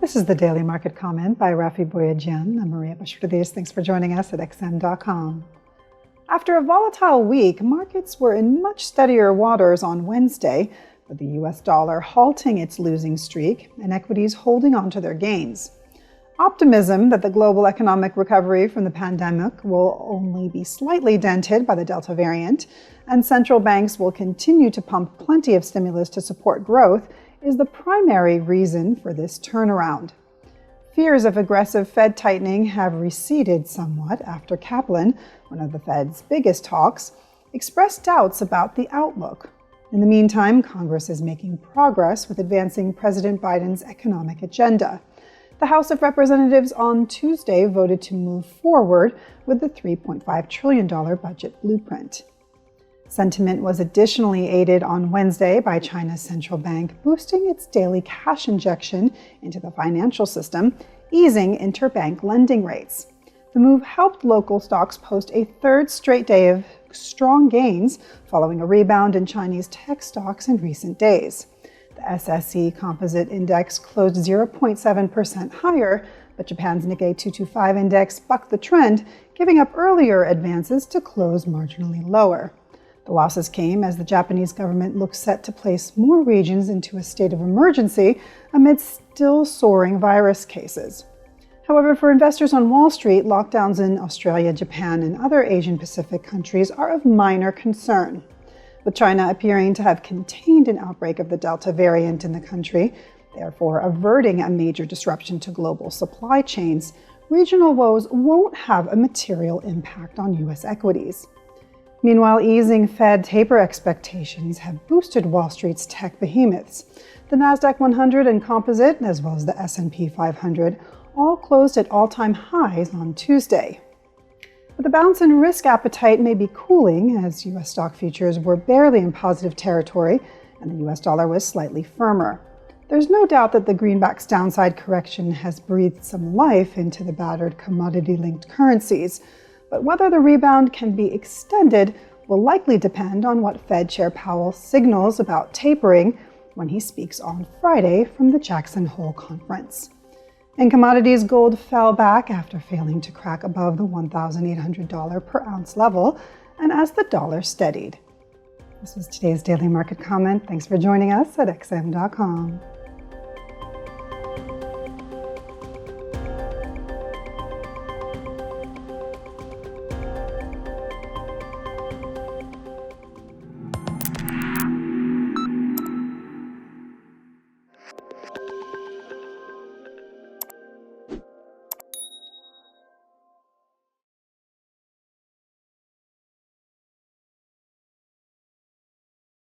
This is the Daily Market Comment by Rafi Boyadjian. I'm Maria Bashardis. Thanks for joining us at XM.com. After a volatile week, markets were in much steadier waters on Wednesday, with the US dollar halting its losing streak and equities holding on to their gains. Optimism that the global economic recovery from the pandemic will only be slightly dented by the Delta variant, and central banks will continue to pump plenty of stimulus to support growth, is the primary reason for this turnaround. Fears of aggressive Fed tightening have receded somewhat after Kaplan, one of the Fed's biggest hawks, expressed doubts about the outlook. In the meantime, Congress is making progress with advancing President Biden's economic agenda. The House of Representatives on Tuesday voted to move forward with the $3.5 trillion budget blueprint. Sentiment was additionally aided on Wednesday by China's central bank boosting its daily cash injection into the financial system, easing interbank lending rates. The move helped local stocks post a third straight day of strong gains following a rebound in Chinese tech stocks in recent days. The SSE Composite Index closed 0.7% higher, but Japan's Nikkei 225 index bucked the trend, giving up earlier advances to close marginally lower. The losses came as the Japanese government looks set to place more regions into a state of emergency amidst still soaring virus cases. However, for investors on Wall Street, lockdowns in Australia, Japan, and other Asian Pacific countries are of minor concern. With China appearing to have contained an outbreak of the Delta variant in the country, therefore averting a major disruption to global supply chains, regional woes won't have a material impact on U.S. equities. Meanwhile, easing Fed taper expectations have boosted Wall Street's tech behemoths. The Nasdaq 100 and Composite, as well as the S&P 500, all closed at all-time highs on Tuesday. But the bounce in risk appetite may be cooling as U.S. stock futures were barely in positive territory and the U.S. dollar was slightly firmer. There's no doubt that the greenback's downside correction has breathed some life into the battered commodity-linked currencies. But whether the rebound can be extended will likely depend on what Fed Chair Powell signals about tapering when he speaks on Friday from the Jackson Hole Conference. In commodities, gold fell back after failing to crack above the $1,800 per ounce level, and as the dollar steadied. This was today's Daily Market Comment. Thanks for joining us at XM.com.